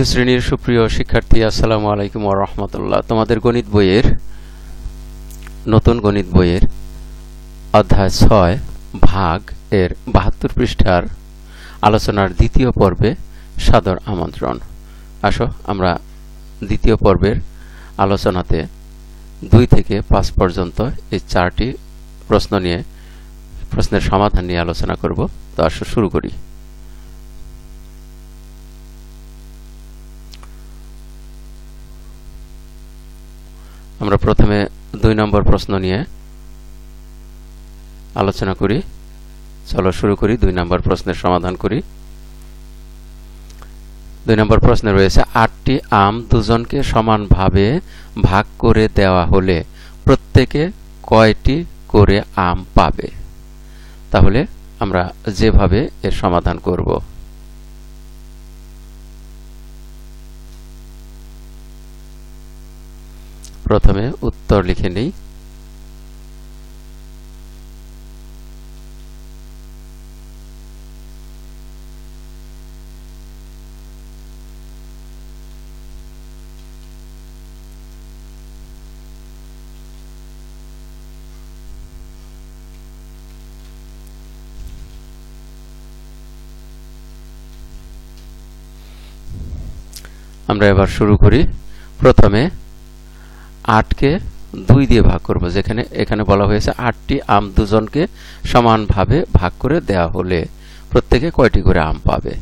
শ্রেণীর সুপ্রিয় শিক্ষার্থী, আসসালামু আলাইকুম ওয়া রাহমাতুল্লাহ। তোমাদের গণিত বইয়ের নতুন গণিত বইয়ের অধ্যায় 6 ভাগ এর 72 পৃষ্ঠার আলোচনার দ্বিতীয় পর্বে সাদর আমন্ত্রণ। আসো আমরা দ্বিতীয় পর্বের আলোচনাতে 2 থেকে 5 পর্যন্ত এই 4টি প্রশ্ন নিয়ে প্রশ্নের সমাধান নিয়ে আলোচনা করব। তো আসো শুরু করি। আমরা প্রথমে 2 নম্বর প্রশ্ন নিয়ে আলোচনা করি। চলো শুরু করি। 2 নম্বর প্রশ্নের সমাধান করি। 2 নম্বর প্রশ্নে রয়েছে 8টি আম দুজনকে সমানভাবে ভাগ করে দেওয়া হলে প্রত্যেকে কয়টি করে আম পাবে? তাহলে আমরা যেভাবে এর সমাধান করব। প্রথমে উত্তর লিখে নেই। আমরা এবার শুরু করি। প্রথমে 8কে 2 দিয়ে ভাগ করব। এখানে বলা হয়েছে 8টি আম দুজনকে সমানভাবে ভাগ করে দেওয়া হলে প্রত্যেকে কয়টি করে আম পাবে।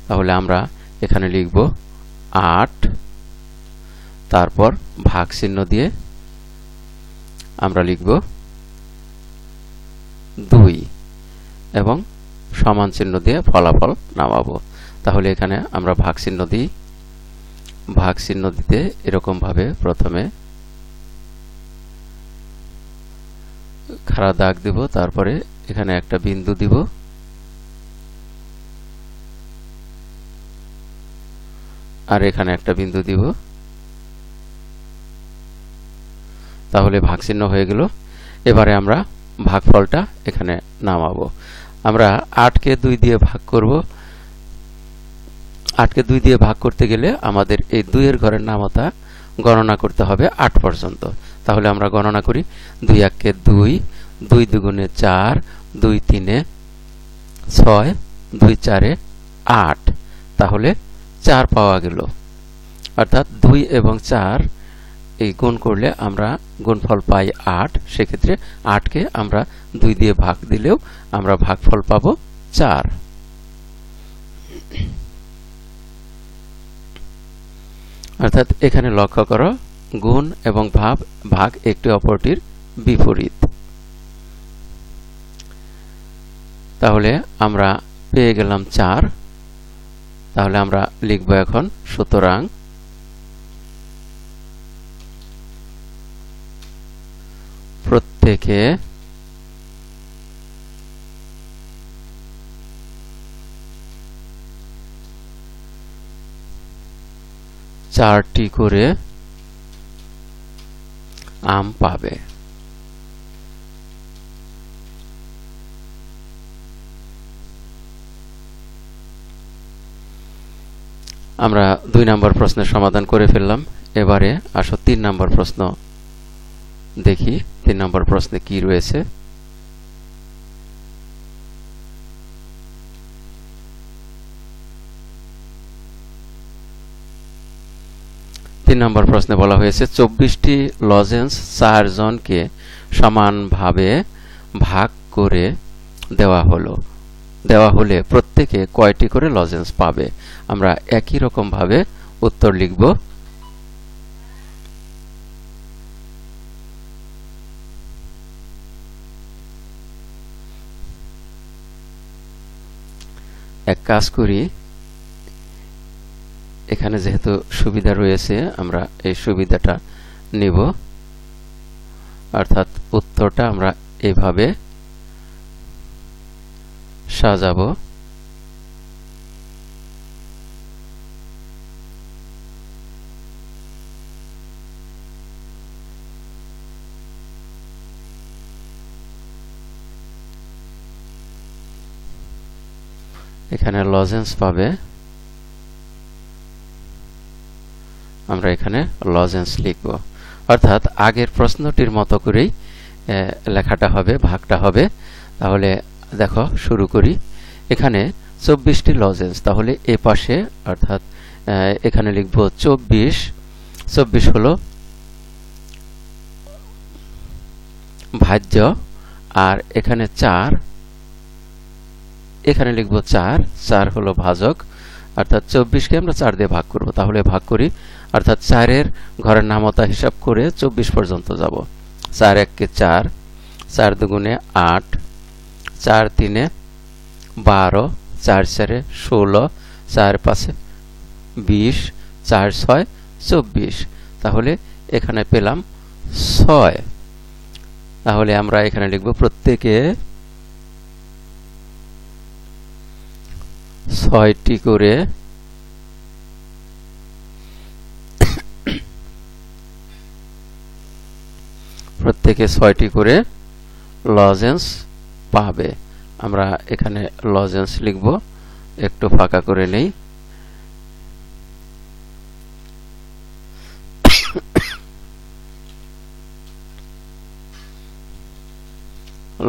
তাহলে আমরা এখানে লিখব 8, তারপর ভাগ চিহ্ন দিয়ে আমরা লিখব 2 এবং সমান চিহ্ন দিয়ে ফলাফল নামাবো। তাহলে এখানে আমরা ভাগ চিহ্ন দিই। ভাগ চিহ্ন দিতে এরকম ভাবে প্রথমে খাড়া দাগ দিব, তারপরে এখানে একটা বিন্দু দিব, আর এখানে একটা বিন্দু দিব। তাহলে ভাগ চিহ্ন হয়ে গেল। এবারে আমরা ভাগফলটা এখানে নামাবো। আমরা 8কে 2 দিয়ে ভাগ করব। 8কে 2 দিয়ে ভাগ করতে গেলে আমাদের এই 2 এর ঘরের নামতা গণনা করতে হবে 8 পর্যন্ত। তাহলে আমরা গণনা করি। 2 1 2, 2 2 4, 2 3 6, 2 4 8। তাহলে 4 পাওয়া গেল। অর্থাৎ 2 এবং 4 এই গুণ করলে আমরা গুণফল পাই 8। সেক্ষেত্রে 8কে আমরা 2 দিয়ে ভাগ দিলেও আমরা ভাগফল পাবো 4। অর্থাৎ এখানে লক্ষ্য করো, গুণ এবং ভাগ একটি অপরটির বিপরীত। তাহলে আমরা পেয়ে গেলাম 4। তাহলে আমরা লিখব এখন, সুতরাং প্রত্যেকে চারটি করে আম পাবে। আমরা 2 নম্বর প্রশ্নের সমাধান করে ফেললাম। এবারে আসো 3 নম্বর প্রশ্ন দেখি। 3 নম্বর প্রশ্নে কি রয়েছে। 3 নম্বর প্রশ্নে বলা হয়েছে 24টি লজেন্স 4 জনকে সমানভাবে ভাগ করে দেওয়া হলে প্রত্যেকে কয়টি করে লজেন্স পাবে? আমরা একই রকম ভাবে উত্তর লিখব। এক কাজ করি, এখানে যেহেতু সুবিধা রয়েছে আমরা এই সুবিধাটা নিব। অর্থাৎ উত্তরটা আমরা এইভাবে সাজাবো। এখানে লজেন্স পাবে আমরা এখানে লজেন্স লিখব, অর্থাৎ আগের প্রশ্নটির মতো করেই লেখাটা হবে, ভাগটা হবে। তাহলে দেখো শুরু করি। এখানে 24টি লজেন্স, তাহলে এ পাশে অর্থাৎ এখানে লিখব 24। 24 হলো ভাজ্য, আর এখানে 4, এখানে লিখব 4। 4 হলো ভাজক, অর্থাৎ 24কে আমরা 4 দিয়ে ভাগ করব। তাহলে ভাগ করি, অর্থাৎ 4 এর ঘরের নামতা হিসাব করে 24 পর্যন্ত যাব। 4 1 4, 4 2 8, 4 3 12, 4 4 16, 4 5 20, 4 6 24। তাহলে এখানে পেলাম 6। তাহলে আমরা এখানে লিখব প্রত্যেকে 6টি করে লজেন্স পাবে। আমরা এখানে লজেন্স লিখব, একটু ফাঁকা করে নেই।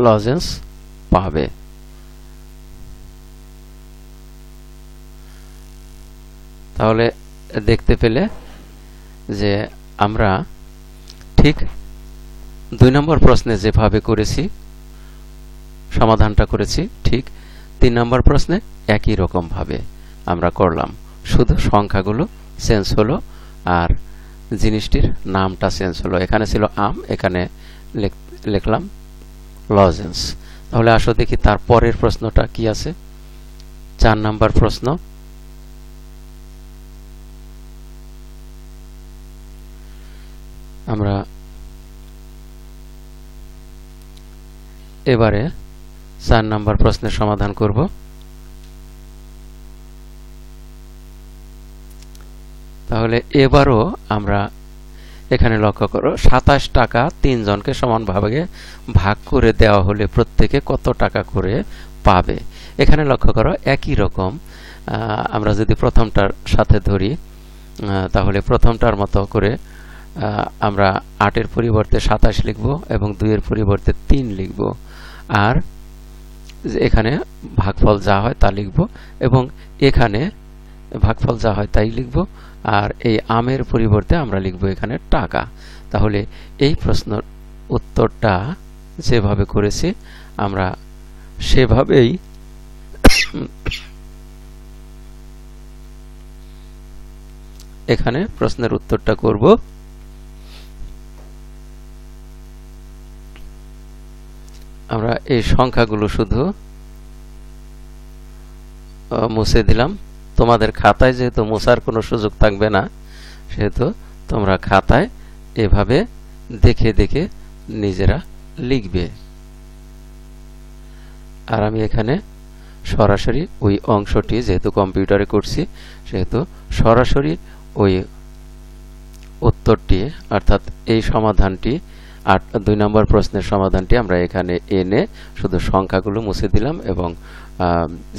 লজেন্স পাবে। তাহলে দেখতে পেলে যে আমরা ঠিক 2 নম্বর প্রশ্নে যেভাবে করেছি, সমাধানটা করেছি, ঠিক 3 নম্বর প্রশ্নে একই রকম ভাবে আমরা করলাম, শুধু সংখ্যাগুলো চেঞ্জ হলো আর জিনিসটির নামটা চেঞ্জ হলো। এখানে ছিল আম, এখানে লিখলাম লজেন্স। তাহলে আসো দেখি তার পরের প্রশ্নটা কি আছে। 4 নম্বর প্রশ্ন। আমরা এবারে 4 নম্বর প্রশ্নের সমাধান করব। তাহলে এবারও আমরা এখানে লক্ষ্য করো 27 টাকা 3 জনকে সমানভাবে ভাগ করে দেওয়া হলে প্রত্যেকে কত টাকা করে পাবে। এখানে লক্ষ্য করো একই রকম। আমরা যদি প্রথমটার সাথে ধরি, তাহলে প্রথমটার মতো করে আমরা 8 এর পরিবর্তে 27 লিখব এবং 2 এর পরিবর্তে 3 লিখব, আর এখানে ভাগফল যা হয় তা লিখব এবং এখানে ভাগফল যা হয় তাই লিখব, আর এই আমের পরিবর্তে আমরা লিখব এখানে টাকা। তাহলে এই প্রশ্নের উত্তরটা যেভাবে করেছি আমরা সেভাবেই এখানে প্রশ্নের উত্তরটা করব। আমরা এই সংখ্যাগুলো শুধু মুছে দিলাম। তোমাদের খাতায় যেহেতু মোছার কোনো সুযোগ থাকবে না, সেহেতু তোমরা খাতায় এভাবে দেখে দেখে নিজেরা লিখবে। আর আমি এখানে সরাসরি ওই অংশটি যেহেতু কম্পিউটারে করছি, সেহেতু সরাসরি ওই উত্তরটি অর্থাৎ এই সমাধানটি 2 নম্বর প্রশ্নের সমাধানটি আমরা এখানে এনে শুধু সংখ্যাগুলো মুছে দিলাম এবং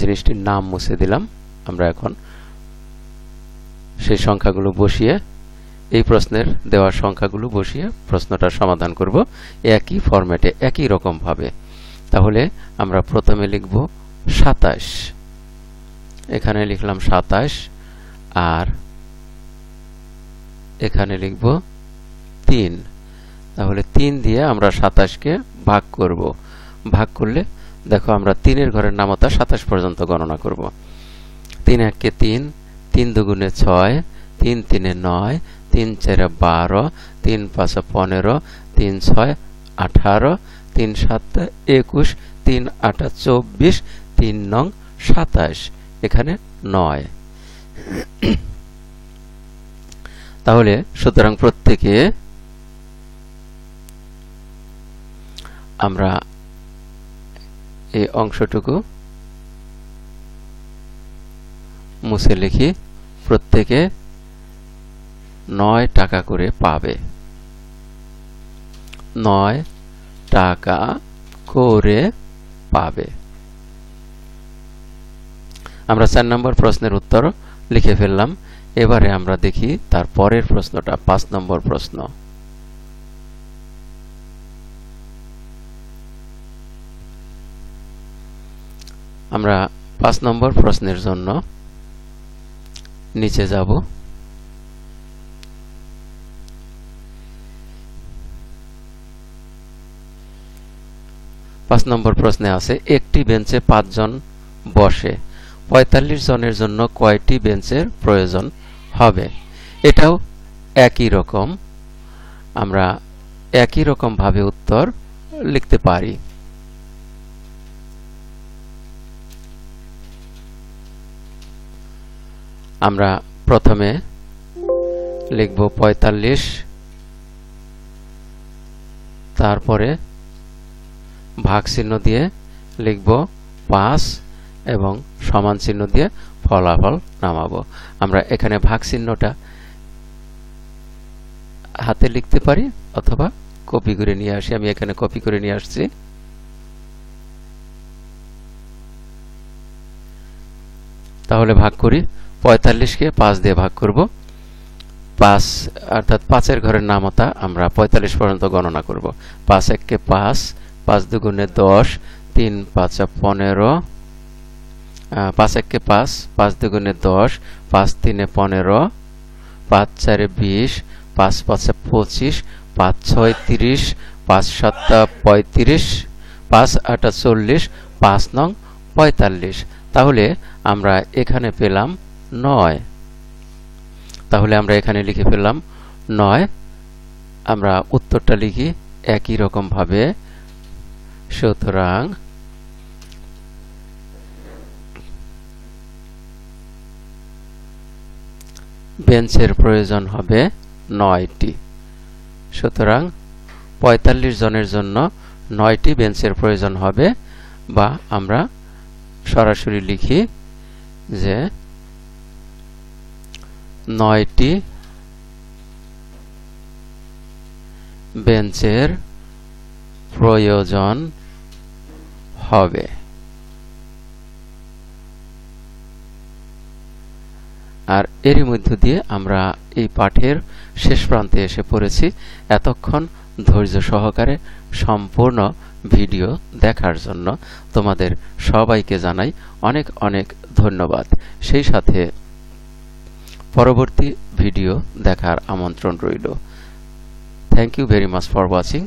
জিনিসটির নাম মুছে দিলাম। আমরা এখন সেই সংখ্যাগুলো বসিয়ে, এই প্রশ্নের দেওয়া সংখ্যাগুলো বসিয়ে প্রশ্নটার সমাধান করব একই ফরম্যাটে, একই রকম ভাবে। তাহলে আমরা প্রথমে লিখব 27, এখানে লিখলাম 27, আর এখানে লিখব 3। তাহলে 3 দিয়ে আমরা 27কে ভাগ করব। ভাগ করলে দেখো আমরা 3 এর ঘরের নামতা 27 পর্যন্ত গণনা করব। 3 1 3, 3 2 6, 3 3 9, 3 4 12, 3 5 15, 3 6 18, 3 7 21, 3 8 24, 3 9 27, এখানে 9। তাহলে সুতরাং প্রত্যেকে আমরা এই অংশটুকু মুছে লিখি, প্রত্যেকে 9 টাকা করে পাবে। 9 টাকা করে পাবে। আমরা 4 নম্বর প্রশ্নের উত্তর লিখে ফেললাম। এবারে আমরা দেখি তার পরের প্রশ্নটা 5 নম্বর প্রশ্ন। আমরা 5 নম্বর প্রশ্নের জন্য নিচে যাব। 5 নম্বর প্রশ্নে আছে একটি বেঞ্চে 5 জন বসে, 45 জনের জন্য কয়টি বেঞ্চের প্রয়োজন হবে? এটাও একই রকম, আমরা একই রকম ভাবে উত্তর লিখতে পারি। আমরা প্রথমে লিখব 45, তারপরে ভাগ চিহ্ন দিয়ে লিখব 5 এবং সমান চিহ্ন দিয়ে ফলাফল নামাবো। আমরা এখানে ভাগ চিহ্নটা হাতে লিখতে পারি অথবা কপি করে নিয়ে আসি। আমি এখানে কপি করে নিয়ে আসছি। তাহলে ভাগ করি। 45কে 5 দিয়ে ভাগ করব। 5 অর্থাৎ 5 এর ঘরের নামতা আমরা 45 পর্যন্ত গণনা করব। 5 1 5, 5 2 10, 3 5 15, 5 1 5, 5 2 10, 5 3 15, 5 4 20, 5 5 25, 5 6 30, 5 7 35, 5 8 40, 5 নং 45। তাহলে আমরা এখানে পেলাম 9। তাহলে আমরা এখানে লিখে ফেললাম 9। আমরা উত্তরটা লিখি একই রকম ভাবে। সুতরাং বেঞ্চের প্রয়োজন হবে 9টি। সুতরাং 45 জনের জন্য 9টি বেঞ্চের প্রয়োজন হবে, বা আমরা সরাসরি লিখি যে 9টি বেঞ্চের প্রয়োজন হবে। আর এরই মধ্য দিয়ে আমরা এই পাঠের শেষ প্রান্তে এসে পড়েছি। এতক্ষণ ধৈর্য সহকারে সম্পূর্ণ ভিডিও দেখার জন্য তোমাদের সবাইকে জানাই অনেক অনেক ধন্যবাদ। সেই সাথে পরবর্তী ভিডিও দেখার আমন্ত্রণ রইল। Thank you very much for watching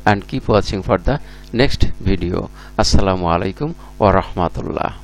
and keep watching for the next video. Assalamu alaikum wa rahmatullah.